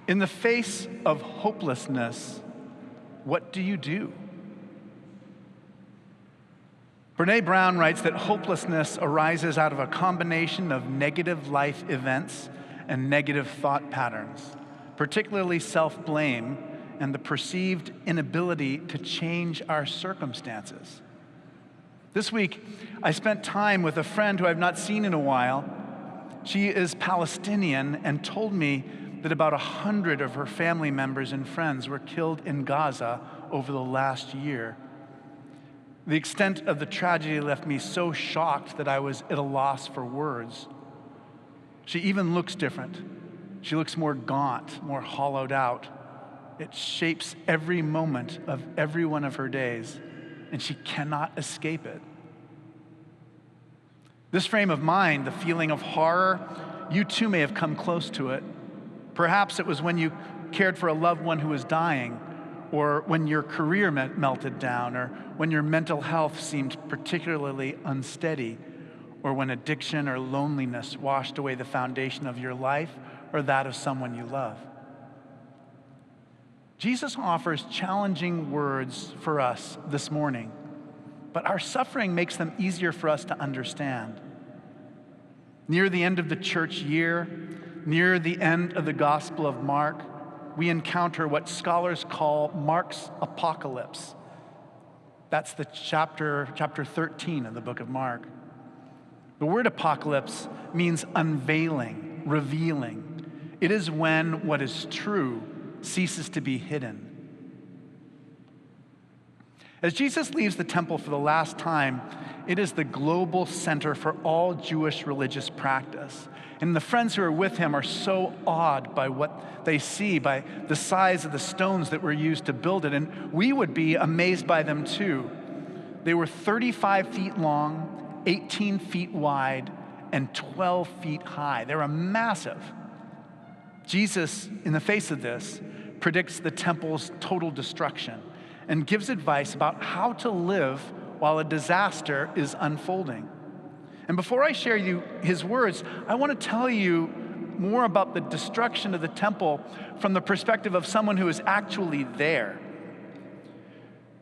In the face of hopelessness, what do you do? Brené Brown writes that hopelessness arises out of a combination of negative life events and negative thought patterns, particularly self-blame and the perceived inability to change our circumstances. This week, I spent time with a friend who I've not seen in a while. She is Palestinian and told me that about 100 of her family members and friends were killed in Gaza over the last year. The extent of the tragedy left me so shocked that I was at a loss for words. She even looks different. She looks more gaunt, more hollowed out. It shapes every moment of every one of her days, and she cannot escape it. This frame of mind, the feeling of horror, you too may have come close to it. Perhaps it was when you cared for a loved one who was dying, or when your career melted down, or when your mental health seemed particularly unsteady, or when addiction or loneliness washed away the foundation of your life or that of someone you love. Jesus offers challenging words for us this morning, but our suffering makes them easier for us to understand. Near the end of the church year, near the end of the Gospel of Mark, we encounter what scholars call Mark's apocalypse. That's the chapter 13 of the book of Mark. The word apocalypse means unveiling, revealing. It is when what is true ceases to be hidden. As Jesus leaves the temple for the last time, it is the global center for all Jewish religious practice. And the friends who are with him are so awed by what they see, by the size of the stones that were used to build it. And we would be amazed by them too. They were 35 feet long, 18 feet wide, and 12 feet high. They were massive. Jesus, in the face of this, predicts the temple's total destruction and gives advice about how to live while a disaster is unfolding. And before I share you his words, I want to tell you more about the destruction of the temple from the perspective of someone who is actually there.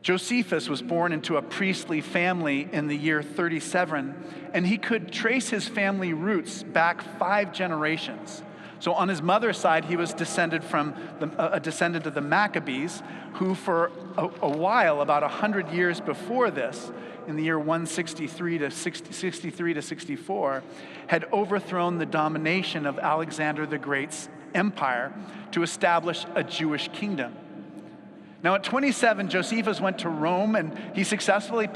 Josephus was born into a priestly family in the year 37, and he could trace his family roots back 5 generations. So on his mother's side, he was descended from a descendant of the Maccabees, who for a while, about 100 years before this, in the year 163 to 64, had overthrown the domination of Alexander the Great's empire to establish a Jewish kingdom. Now at 27, Josephus went to Rome, and he successfully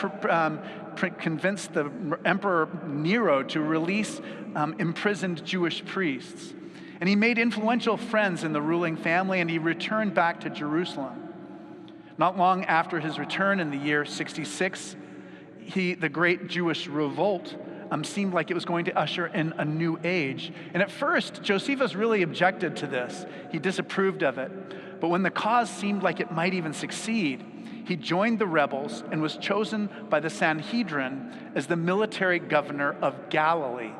convinced the Emperor Nero to release imprisoned Jewish priests. And he made influential friends in the ruling family, and he returned back to Jerusalem. Not long after his return in the year 66, the great Jewish revolt seemed like it was going to usher in a new age. And at first, Josephus really objected to this. He disapproved of it. But when the cause seemed like it might even succeed, he joined the rebels and was chosen by the Sanhedrin as the military governor of Galilee.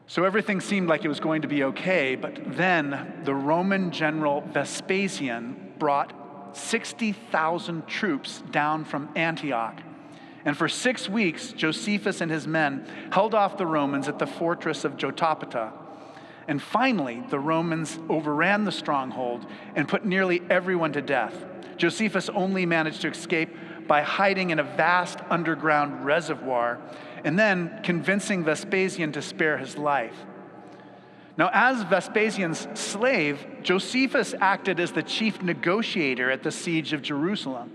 So everything seemed like it was going to be okay, but then the Roman general Vespasian brought 60,000 troops down from Antioch. And for 6 weeks, Josephus and his men held off the Romans at the fortress of Jotapata. And finally, the Romans overran the stronghold and put nearly everyone to death. Josephus only managed to escape by hiding in a vast underground reservoir and then convincing Vespasian to spare his life. Now, as Vespasian's slave, Josephus acted as the chief negotiator at the siege of Jerusalem.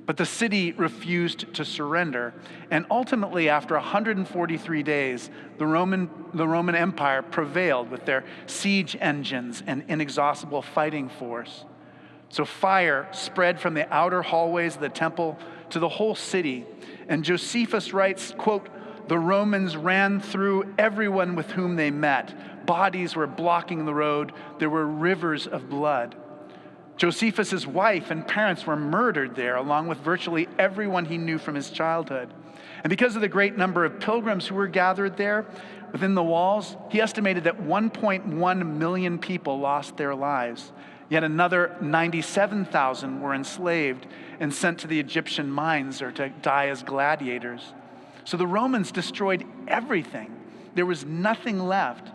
But the city refused to surrender, and ultimately, after 143 days, the Roman Empire prevailed with their siege engines and inexhaustible fighting force. So fire spread from the outer hallways of the temple to the whole city, and Josephus writes, quote, "The Romans ran through everyone with whom they met. Bodies were blocking the road. There were rivers of blood." Josephus's wife and parents were murdered there, along with virtually everyone he knew from his childhood. And because of the great number of pilgrims who were gathered there, Within the walls, he estimated that 1.1 million people lost their lives. Yet another 97,000 were enslaved and sent to the Egyptian mines or to die as gladiators. So the Romans destroyed everything. There was nothing left.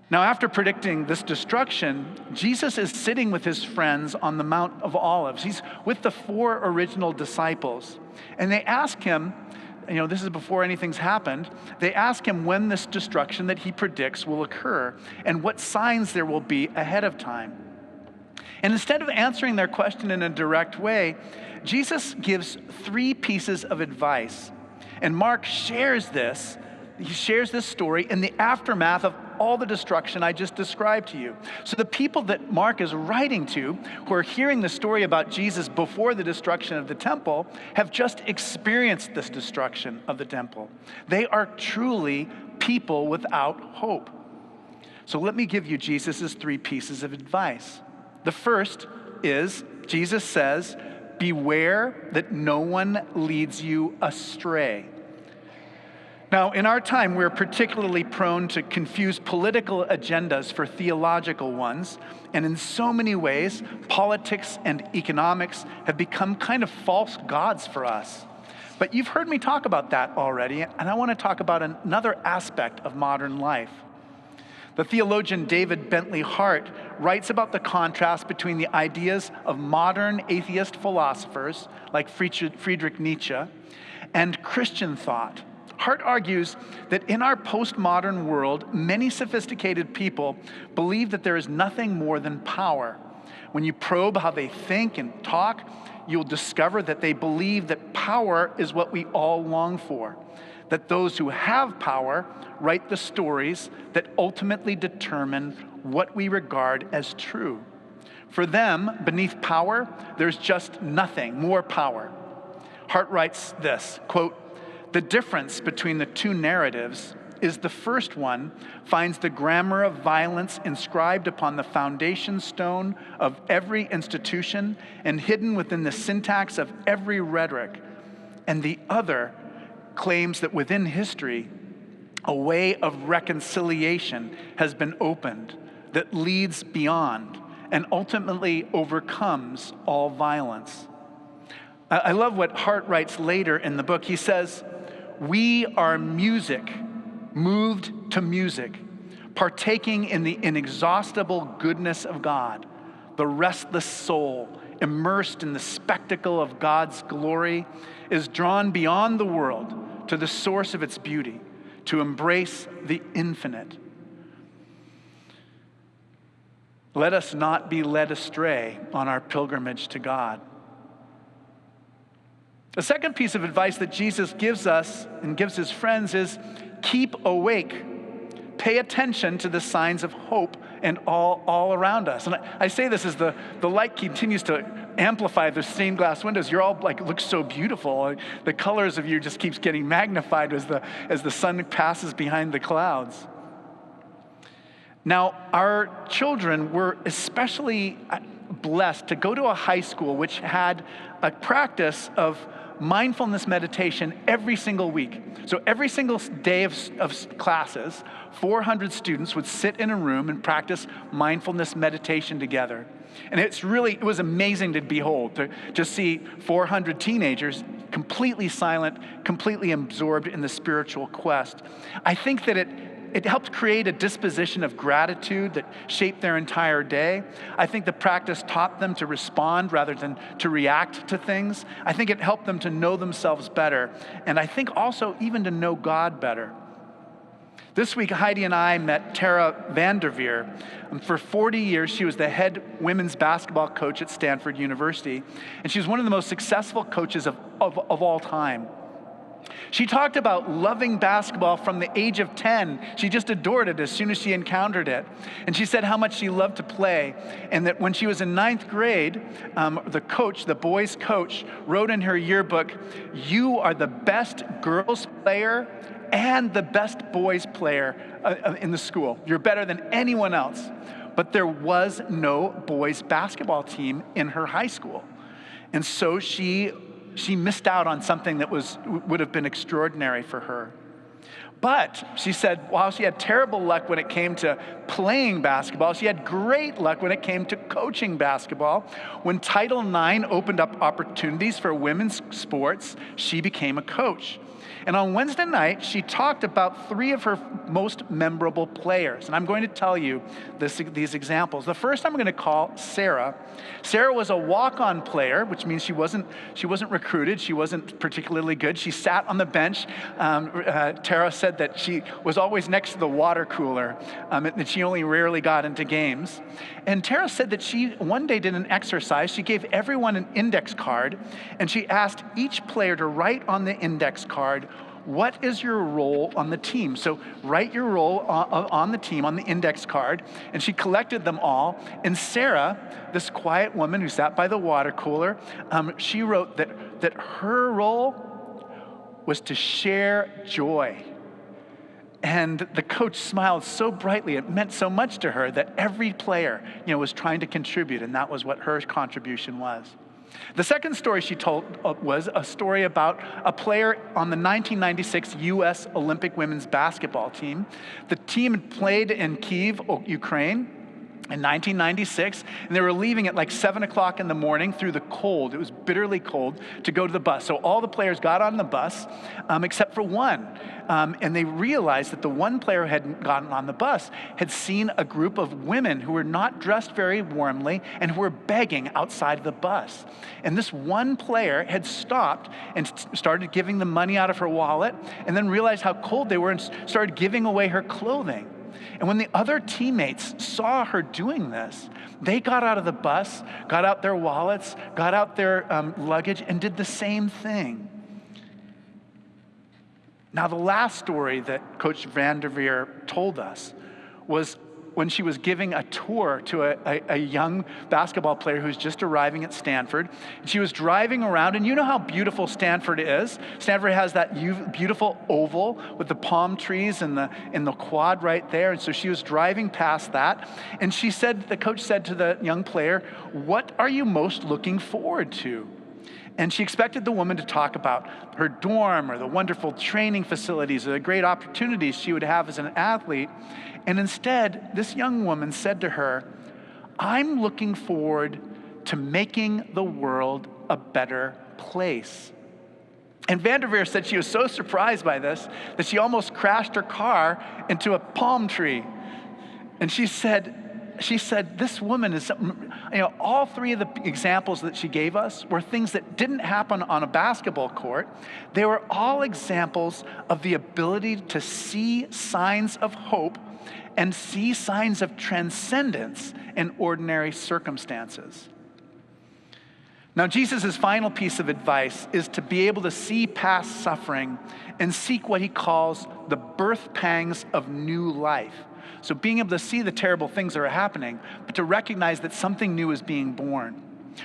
Now, after predicting this destruction, Jesus is sitting with his friends on the Mount of Olives. He's with the 4 original disciples. And they ask him, this is before anything's happened, they ask him when this destruction that he predicts will occur and what signs there will be ahead of time. And instead of answering their question in a direct way, Jesus gives 3 pieces of advice. And Mark shares this. He shares this story in the aftermath of all the destruction I just described to you. So the people that Mark is writing to, who are hearing the story about Jesus before the destruction of the temple, have just experienced this destruction of the temple. They are truly people without hope. So let me give you Jesus' 3 pieces of advice. The first is, Jesus says, beware that no one leads you astray. Now, in our time, we're particularly prone to confuse political agendas for theological ones. And in so many ways, politics and economics have become kind of false gods for us. But you've heard me talk about that already, and I want to talk about another aspect of modern life. The theologian David Bentley Hart writes about the contrast between the ideas of modern atheist philosophers like Friedrich Nietzsche and Christian thought. Hart argues that in our postmodern world, many sophisticated people believe that there is nothing more than power. When you probe how they think and talk, you'll discover that they believe that power is what we all long for, that those who have power write the stories that ultimately determine what we regard as true. For them, beneath power, there's just nothing, more power. Hart writes this, quote, "The difference between the 2 narratives is the first one finds the grammar of violence inscribed upon the foundation stone of every institution and hidden within the syntax of every rhetoric, and the other claims that within history, a way of reconciliation has been opened that leads beyond and ultimately overcomes all violence." I love what Hart writes later in the book. He says, "We are music, moved to music, partaking in the inexhaustible goodness of God. The restless soul, immersed in the spectacle of God's glory, is drawn beyond the world to the source of its beauty, to embrace the infinite. Let us not be led astray on our pilgrimage to God." The second piece of advice that Jesus gives us and gives his friends is keep awake. Pay attention to the signs of hope and all around us. And I say this as the light continues to amplify the stained glass windows. You're all look so beautiful. The colors of you just keeps getting magnified as the sun passes behind the clouds. Now, our children were especially blessed to go to a high school which had a practice of mindfulness meditation every single week. So every single day of classes, 400 students would sit in a room and practice mindfulness meditation together. And it was amazing to behold, to just see 400 teenagers completely silent, completely absorbed in the spiritual quest. I think that it helped create a disposition of gratitude that shaped their entire day. I think the practice taught them to respond rather than to react to things. I think it helped them to know themselves better. And I think also even to know God better. This week, Heidi and I met Tara Vanderveer. For 40 years, she was the head women's basketball coach at Stanford University. And she was one of the most successful coaches of all time. She talked about loving basketball from the age of 10. She just adored it as soon as she encountered it. And she said how much she loved to play. And that when she was in 9th grade, the boys' coach, wrote in her yearbook, "You are the best girls player and the best boys player in the school. You're better than anyone else." But there was no boys' basketball team in her high school. And so she missed out on something that would have been extraordinary for her. But she said, while she had terrible luck when it came to playing basketball, she had great luck when it came to coaching basketball. When Title IX opened up opportunities for women's sports, she became a coach. And on Wednesday night, she talked about 3 of her most memorable players. And I'm going to tell you these examples. The first I'm going to call Sarah. Sarah was a walk-on player, which means she wasn't recruited. She wasn't particularly good. She sat on the bench. Tara said that she was always next to the water cooler, and she only rarely got into games. And Tara said that she one day did an exercise. She gave everyone an index card, and she asked each player to write on the index card, what is your role on the team? So write your role on the team on the index card. And she collected them all. And Sarah, this quiet woman who sat by the water cooler, she wrote that her role was to share joy. And the coach smiled so brightly. It meant so much to her that every player, was trying to contribute, and that was what her contribution was. The second story she told was a story about a player on the 1996 U.S. Olympic women's basketball team. The team had played in Kyiv, Ukraine, in 1996, and they were leaving at like 7 o'clock in the morning through the cold. It was bitterly cold to go to the bus. So all the players got on the bus except for one. And they realized that the one player who hadn't gotten on the bus had seen a group of women who were not dressed very warmly and who were begging outside of the bus. And this one player had stopped and started giving them money out of her wallet, and then realized how cold they were and started giving away her clothing. And when the other teammates saw her doing this, they got out of the bus, got out their wallets, got out their luggage, and did the same thing. Now, the last story that Coach Vanderveer told us was when she was giving a tour to a young basketball player who's just arriving at Stanford. She was driving around, and you know how beautiful Stanford is. Stanford has that beautiful oval with the palm trees and the quad right there. And so she was driving past that, and the coach said to the young player, "What are you most looking forward to?" And she expected the woman to talk about her dorm or the wonderful training facilities or the great opportunities she would have as an athlete. And instead, this young woman said to her, "I'm looking forward to making the world a better place." And Vanderveer said she was so surprised by this that she almost crashed her car into a palm tree. And she said, this woman is, all 3 of the examples that she gave us were things that didn't happen on a basketball court. They were all examples of the ability to see signs of hope and see signs of transcendence in ordinary circumstances. Now, Jesus' final piece of advice is to be able to see past suffering and seek what he calls the birth pangs of new life. So being able to see the terrible things that are happening, but to recognize that something new is being born.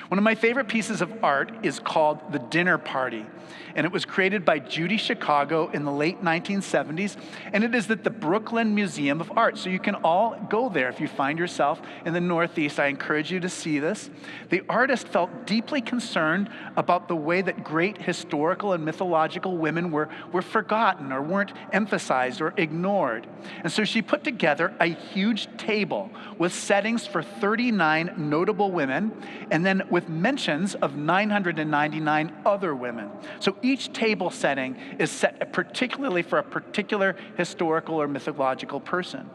One of my favorite pieces of art is called The Dinner Party, and it was created by Judy Chicago in the late 1970s, and it is at the Brooklyn Museum of Art. So you can all go there if you find yourself in the Northeast. I encourage you to see this. The artist felt deeply concerned about the way that great historical and mythological women were forgotten or weren't emphasized or ignored. And so she put together a huge table with settings for 39 notable women, and then with mentions of 999 other women. So each table setting is set particularly for a particular historical or mythological person.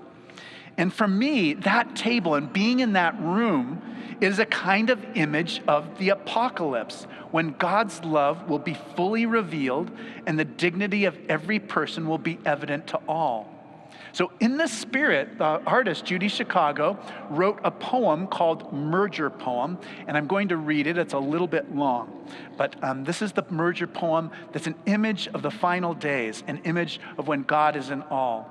And for me, that table and being in that room is a kind of image of the apocalypse, when God's love will be fully revealed and the dignity of every person will be evident to all. So in this spirit, the artist Judy Chicago wrote a poem called Merger Poem, and I'm going to read it. It's a little bit long, but this is the Merger Poem that's an image of the final days, an image of when God is in all.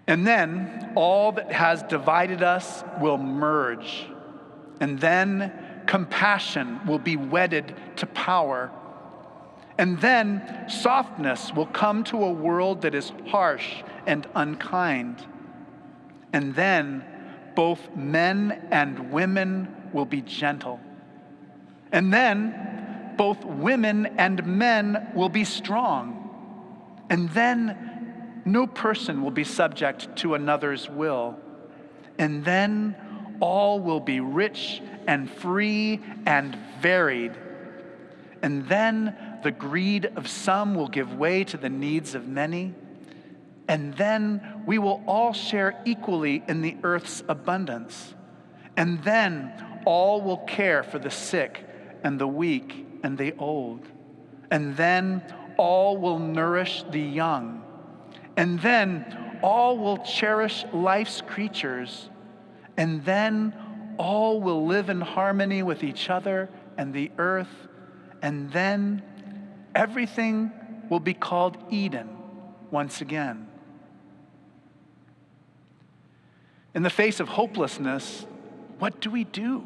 And then all that has divided us will merge, and then compassion will be wedded to power. And then softness will come to a world that is harsh and unkind. And then both men and women will be gentle. And then both women and men will be strong. And then no person will be subject to another's will. And then all will be rich and free and varied. And then the greed of some will give way to the needs of many. And then we will all share equally in the earth's abundance. And then all will care for the sick and the weak and the old. And then all will nourish the young. And then all will cherish life's creatures. And then all will live in harmony with each other and the earth. And then everything will be called Eden once again. In the face of hopelessness, what do we do?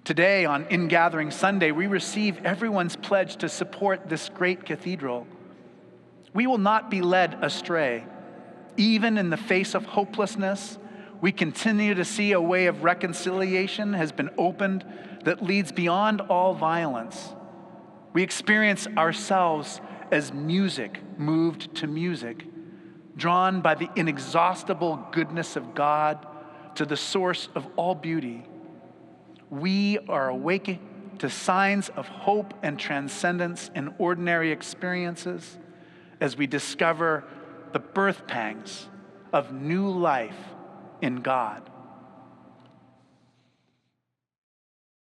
Today, on Ingathering Sunday, we receive everyone's pledge to support this great cathedral. We will not be led astray. Even in the face of hopelessness, we continue to see a way of reconciliation has been opened that leads beyond all violence. We experience ourselves as music moved to music, drawn by the inexhaustible goodness of God to the source of all beauty. We are awakening to signs of hope and transcendence in ordinary experiences as we discover the birth pangs of new life in God.